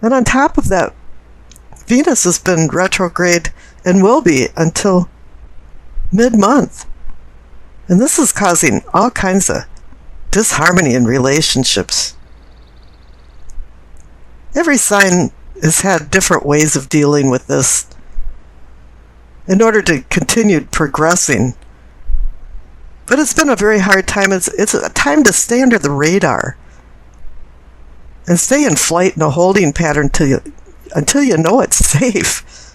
And on top of that, Venus has been retrograde and will be until mid-month. And this is causing all kinds of disharmony in relationships. Every sign has had different ways of dealing with this in order to continue progressing. But it's been a very hard time. It's a time to stay under the radar and stay in flight in a holding pattern until you know it's safe.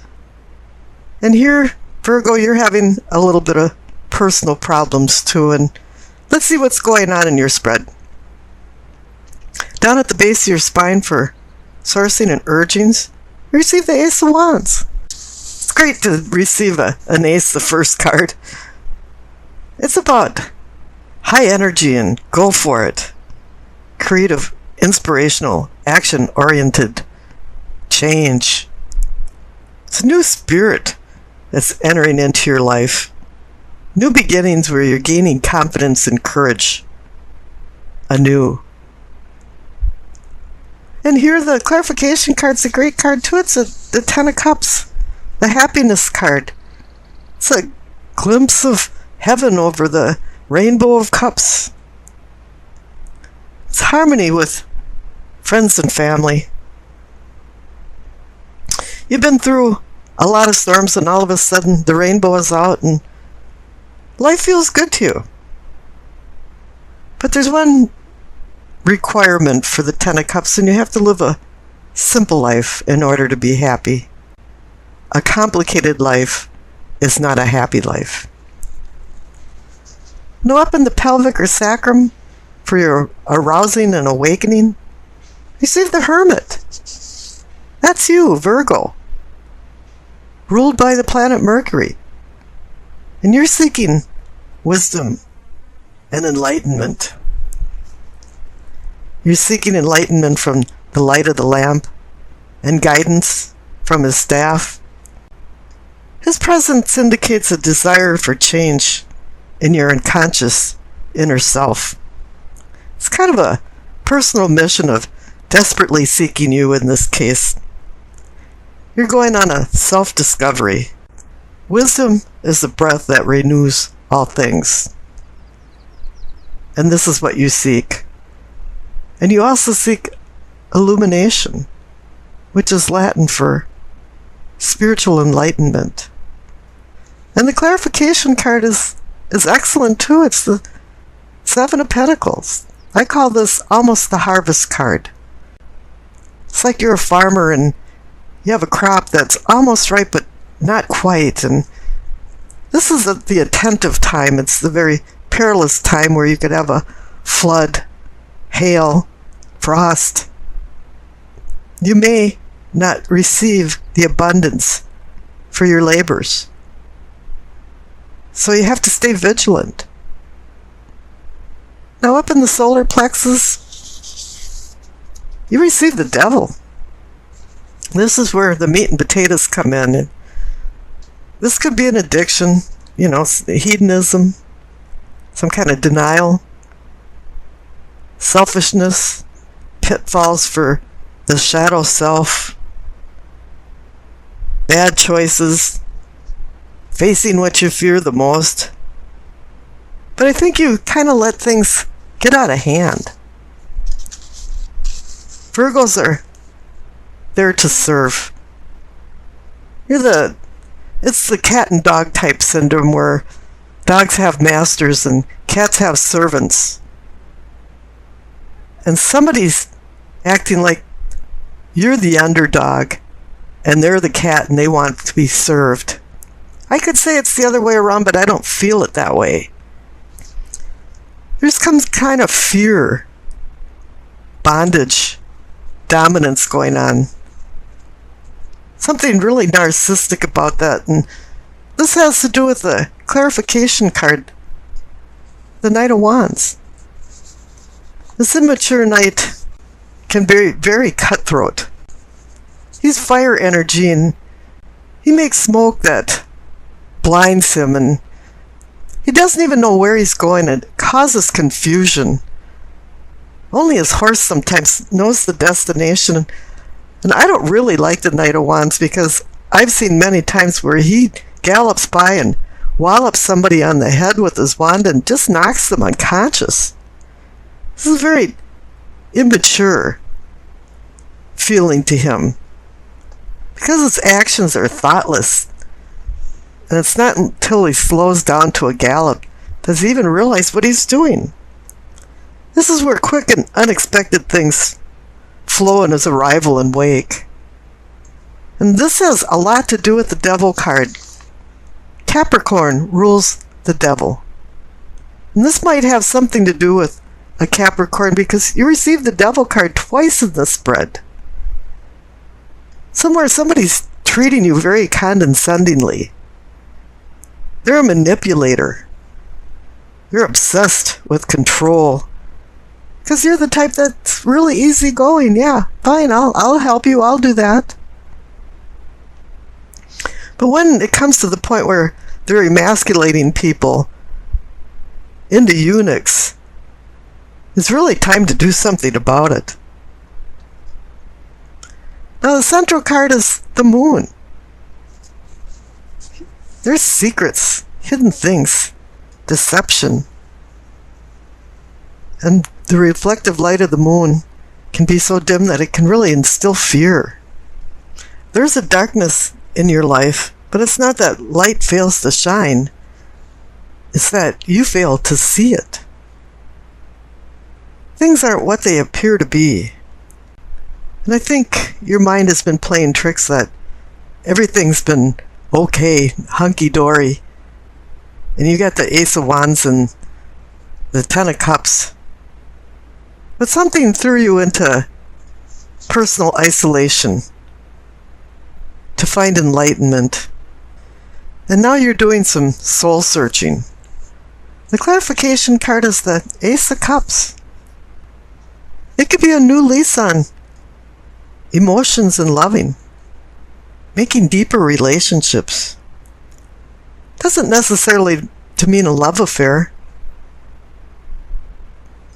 And here, Virgo, you're having a little bit of personal problems too. And let's see what's going on in your spread. Down at the base of your spine for sourcing and urgings, receive the Ace of Wands. It's great to receive an ace, the first card. It's about high energy and go for it. Creative, inspirational, action-oriented change. It's a new spirit that's entering into your life. New beginnings where you're gaining confidence and courage anew. And here the clarification card's a great card too. It's the Ten of Cups, the happiness card. It's a glimpse of heaven over the rainbow of cups. It's harmony with friends and family. You've been through a lot of storms and all of a sudden the rainbow is out and life feels good to you. But there's one requirement for the Ten of Cups, and you have to live a simple life in order to be happy. A complicated life is not a happy life. Now up in the pelvic or sacrum for your arousing and awakening, receive the Hermit. That's you, Virgo, ruled by the planet Mercury. And you're seeking wisdom and enlightenment. You're seeking enlightenment from the light of the lamp and guidance from his staff. His presence indicates a desire for change in your unconscious inner self. It's kind of a personal mission of desperately seeking you in this case. You're going on a self-discovery. Wisdom is the breath that renews all things. And this is what you seek. And you also seek illumination, which is Latin for spiritual enlightenment. And the clarification card is excellent too. It's the Seven of Pentacles. I call this almost the harvest card. It's like you're a farmer and you have a crop that's almost ripe but not quite. And this is the attentive time. It's the very perilous time where you could have a flood, hail, frost. You may not receive the abundance for your labors. So you have to stay vigilant. Now up in the solar plexus, you receive the Devil. This is where the meat and potatoes come in. And this could be an addiction, hedonism, some kind of denial, selfishness, pitfalls for the shadow self, bad choices, facing what you fear the most. But I think you kind of let things get out of hand. Virgos are there to serve. It's the cat and dog type syndrome where dogs have masters and cats have servants. And somebody's acting like you're the underdog and they're the cat and they want to be served. I could say it's the other way around, but I don't feel it that way. There's some kind of fear, bondage, dominance going on. Something really narcissistic about that. And this has to do with the clarification card, the Knight of Wands. This immature knight can be very cutthroat. He's fire energy and he makes smoke that blinds him, and he doesn't even know where he's going. It causes confusion. Only his horse sometimes knows the destination. And I don't really like the Knight of Wands because I've seen many times where he gallops by and wallops somebody on the head with his wand and just knocks them unconscious. This is a very immature feeling to him because his actions are thoughtless. And it's not until he slows down to a gallop does he even realize what he's doing. This is where quick and unexpected things flow in his arrival and wake. And this has a lot to do with the Devil card. Capricorn rules the Devil. And this might have something to do with a Capricorn because you received the Devil card twice in the spread. Somewhere somebody's treating you very condescendingly. They're a manipulator. You're obsessed with control. Because you're the type that's really easygoing. Yeah, fine, I'll help you, I'll do that. But when it comes to the point where they're emasculating people into eunuchs, it's really time to do something about it. Now the central card is the Moon. There's secrets, hidden things, deception. And the reflective light of the moon can be so dim that it can really instill fear. There's a darkness in your life, but it's not that light fails to shine. It's that you fail to see it. Things aren't what they appear to be. And I think your mind has been playing tricks that everything's been okay, hunky-dory. And you got the Ace of Wands and the Ten of Cups. But something threw you into personal isolation to find enlightenment. And now you're doing some soul searching. The clarification card is the Ace of Cups. It could be a new lease on emotions and loving. Making deeper relationships. Doesn't necessarily to mean a love affair.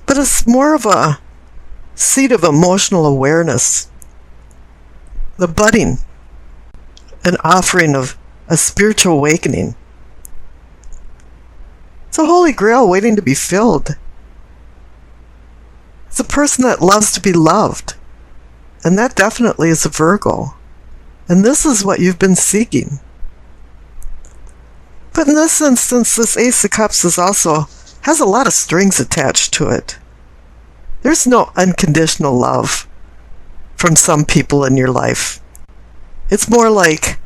But it's more of a seed of emotional awareness. The budding, an offering of a spiritual awakening. It's a holy grail waiting to be filled. It's a person that loves to be loved. And that definitely is a Virgo. And this is what you've been seeking. But in this instance, this Ace of Cups is also has a lot of strings attached to it. There's no unconditional love from some people in your life. It's more like,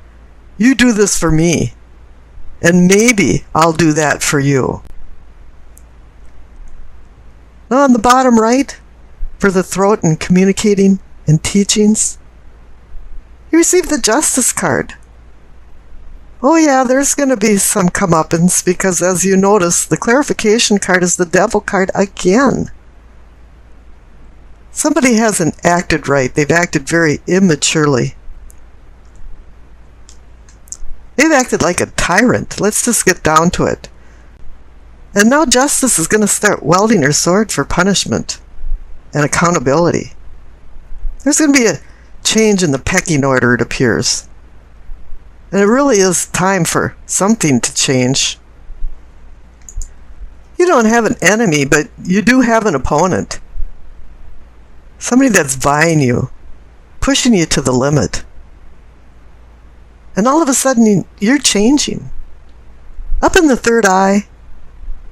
you do this for me, and maybe I'll do that for you. Now on the bottom right, for the throat and communicating and teachings, you receive the Justice card. Oh yeah, there's going to be some comeuppance because as you notice, the clarification card is the Devil card again. Somebody hasn't acted right. They've acted very immaturely. They've acted like a tyrant. Let's just get down to it. And now Justice is going to start wielding her sword for punishment and accountability. There's going to be a change in the pecking order, it appears. And it really is time for something to change. You don't have an enemy, but you do have an opponent. Somebody that's vying you, pushing you to the limit. And all of a sudden, you're changing. Up in the third eye,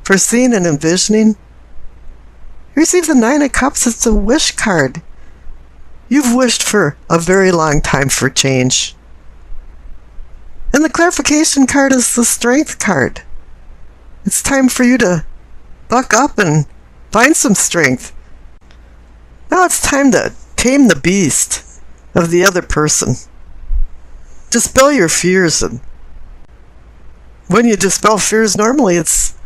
foreseeing and envisioning, you receive the Nine of Cups. It's a wish card. You've wished for a very long time for change. And the clarification card is the Strength card. It's time for you to buck up and find some strength. Now it's time to tame the beast of the other person. Dispel your fears. And when you dispel fears, normally it's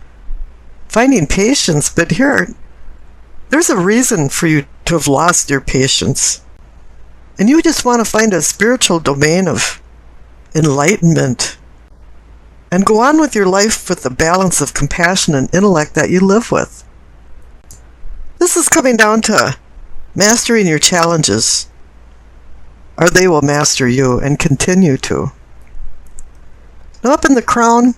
finding patience. But here, there's a reason for you to have lost your patience. And you just want to find a spiritual domain of enlightenment and go on with your life with the balance of compassion and intellect that you live with. This is coming down to mastering your challenges. or they will master you and continue to. Now up in the crown,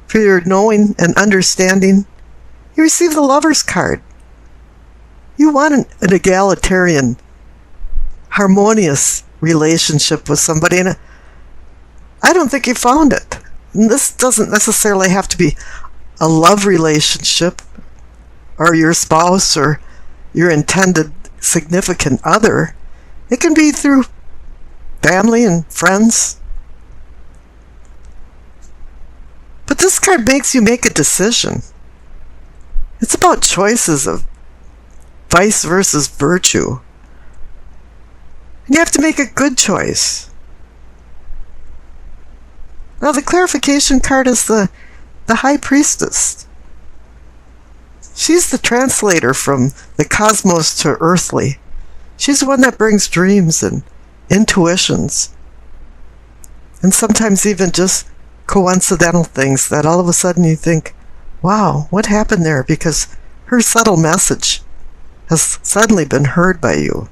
for your knowing and understanding, you receive the Lover's card. You want an egalitarian, harmonious relationship with somebody, and I don't think you found it. And this doesn't necessarily have to be a love relationship or your spouse or your intended significant other. It can be through family and friends. But this card makes you make a decision. It's about choices of vice versus virtue. And you have to make a good choice. Now the clarification card is the High Priestess. She's the translator from the cosmos to earthly. She's the one that brings dreams and intuitions. And sometimes even just coincidental things that all of a sudden you think, wow, what happened there? Because her subtle message has suddenly been heard by you.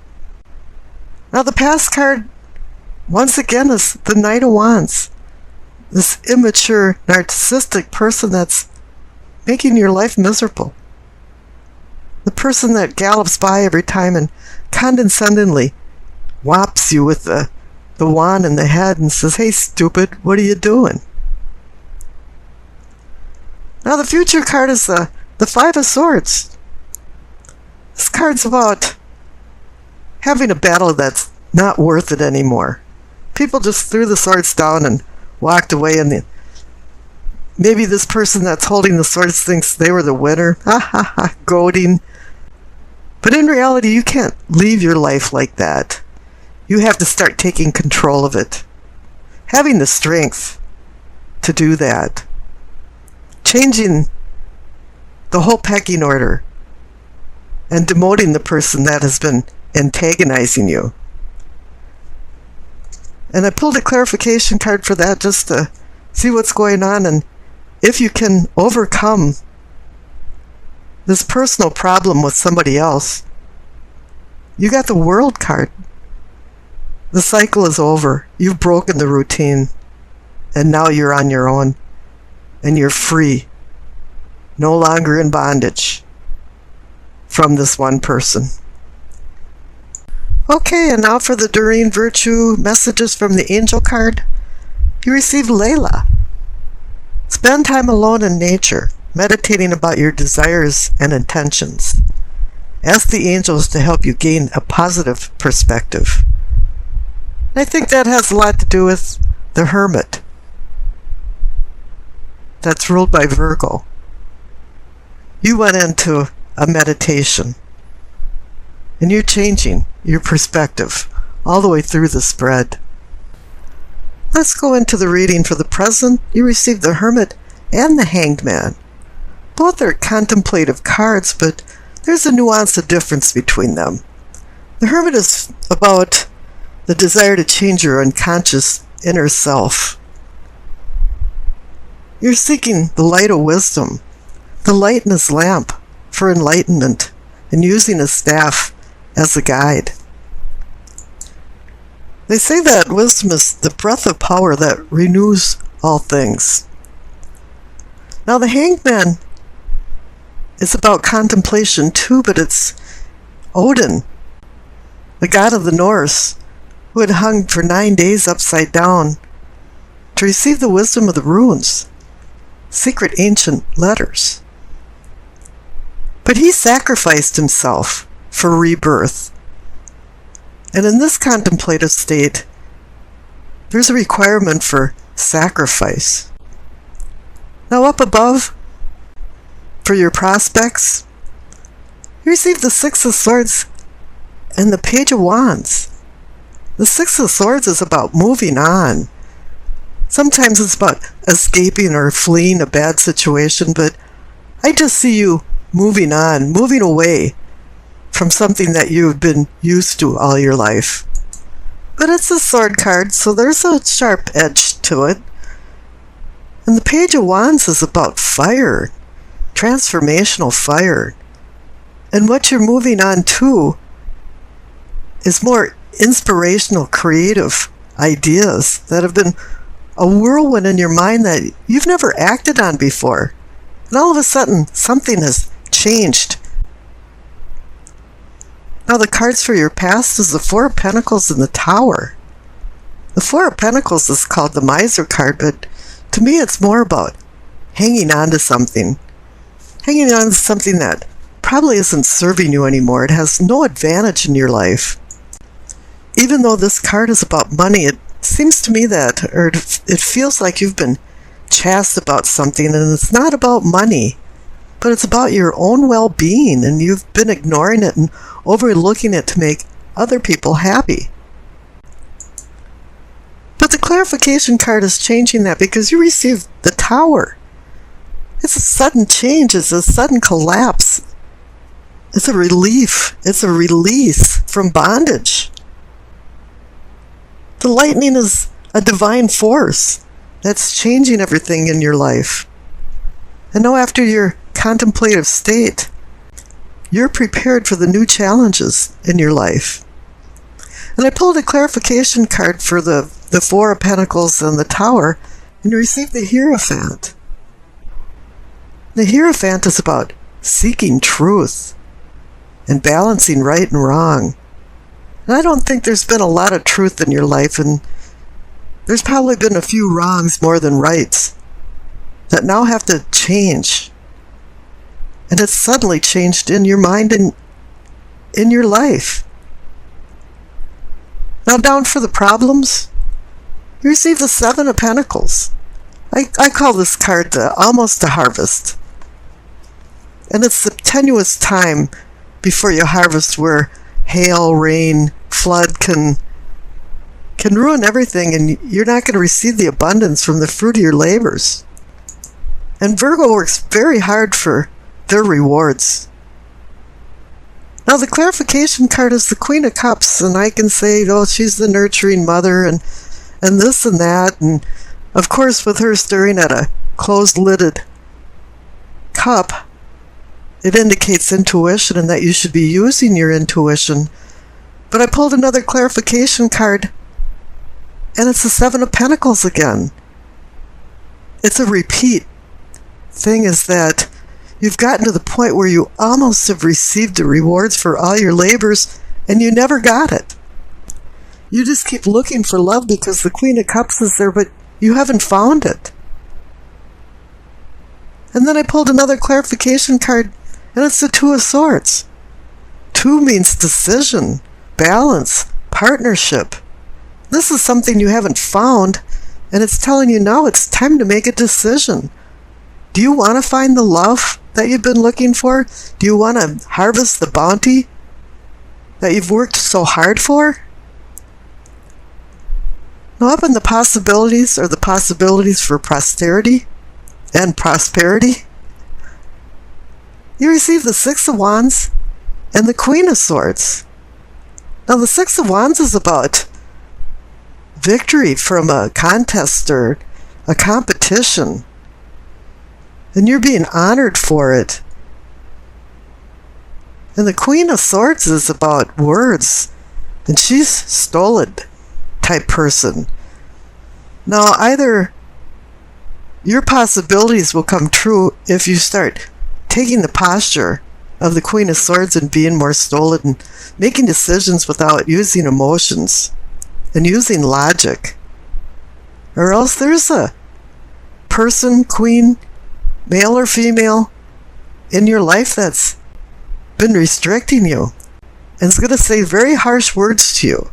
Now the past card, once again, is the Knight of Wands. This immature, narcissistic person that's making your life miserable. The person that gallops by every time and condescendingly whops you with the wand in the head and says, hey, stupid, what are you doing? Now the future card is the Five of Swords. This card's about having a battle that's not worth it anymore. People just threw the swords down and walked away, and maybe this person that's holding the swords thinks they were the winner. Ha ha ha, goading. But in reality, you can't leave your life like that. You have to start taking control of it. Having the strength to do that. Changing the whole pecking order and demoting the person that has been antagonizing you. And I pulled a clarification card for that just to see what's going on and if you can overcome this personal problem with somebody else. You got the World card. The cycle is over. You've broken the routine. And now you're on your own. And you're free. No longer in bondage from this one person. Okay, and now for the Doreen Virtue messages from the Angel card. You receive Layla. Spend time alone in nature, meditating about your desires and intentions. Ask the angels to help you gain a positive perspective. And I think that has a lot to do with the Hermit. That's ruled by Virgo. You went into a meditation. And you're changing your perspective all the way through the spread. Let's go into the reading for the present. You receive the Hermit and the Hanged Man. Both are contemplative cards, but there's a nuance of difference between them. The Hermit is about the desire to change your unconscious inner self. You're seeking the light of wisdom, the light in his lamp for enlightenment, and using his staff as a guide. They say that wisdom is the breath of power that renews all things. Now the Hanged Man is about contemplation too, but it's Odin, the god of the Norse, who had hung for 9 days upside down to receive the wisdom of the runes, secret ancient letters. But he sacrificed himself for rebirth. And in this contemplative state, there's a requirement for sacrifice. Now up above, for your prospects, you receive the Six of Swords and the Page of Wands. The Six of Swords is about moving on. Sometimes it's about escaping or fleeing a bad situation, but I just see you moving on, moving away from something that you've been used to all your life. But it's a sword card, so there's a sharp edge to it. And the Page of Wands is about fire, transformational fire. And what you're moving on to is more inspirational, creative ideas that have been a whirlwind in your mind that you've never acted on before. And all of a sudden, something has changed. Now, the cards for your past is the Four of Pentacles and the Tower. The Four of Pentacles is called the Miser card, but to me it's more about hanging on to something. Hanging on to something that probably isn't serving you anymore. It has no advantage in your life. Even though this card is about money, it seems to me that, or it feels like you've been chaste about something, and it's not about money, but it's about your own well-being, and you've been ignoring it and overlooking it to make other people happy. But the clarification card is changing that because you received the Tower. It's a sudden change. It's a sudden collapse. It's a relief. It's a release from bondage. The lightning is a divine force that's changing everything in your life. And now after your contemplative state, you're prepared for the new challenges in your life. And I pulled a clarification card for the Four of Pentacles and the Tower, and you received the Hierophant. The Hierophant is about seeking truth and balancing right and wrong. And I don't think there's been a lot of truth in your life, and there's probably been a few wrongs more than rights that now have to change. And it's suddenly changed in your mind and in your life. Now down for the problems, you receive the Seven of Pentacles. I call this card almost a harvest. And it's the tenuous time before you harvest where hail, rain, flood can ruin everything, and you're not going to receive the abundance from the fruit of your labors. And Virgo works very hard for their rewards. Now the clarification card is the Queen of Cups, and I can say, oh, she's the nurturing mother and this and that, and of course with her staring at a closed-lidded cup, it indicates intuition and that you should be using your intuition. But I pulled another clarification card, and it's the Seven of Pentacles again. It's a repeat. Thing is that you've gotten to the point where you almost have received the rewards for all your labors, and you never got it. You just keep looking for love because the Queen of Cups is there, but you haven't found it. And then I pulled another clarification card, and it's the Two of Swords. Two means decision, balance, partnership. This is something you haven't found, and it's telling you now it's time to make a decision. Do you want to find the love that you've been looking for? Do you want to harvest the bounty that you've worked so hard for? Now up in the possibilities are the possibilities for posterity and prosperity. You receive the Six of Wands and the Queen of Swords. Now the Six of Wands is about victory from a contest or a competition, and you're being honored for it. And the Queen of Swords is about words, and she's stolid type person. Now either your possibilities will come true if you start taking the posture of the Queen of Swords and being more stolid and making decisions without using emotions and using logic. Or else there's a person, queen, male or female, in your life that's been restricting you and is going to say very harsh words to you.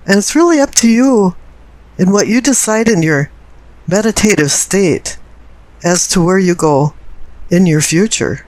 And it's really up to you in what you decide in your meditative state as to where you go in your future.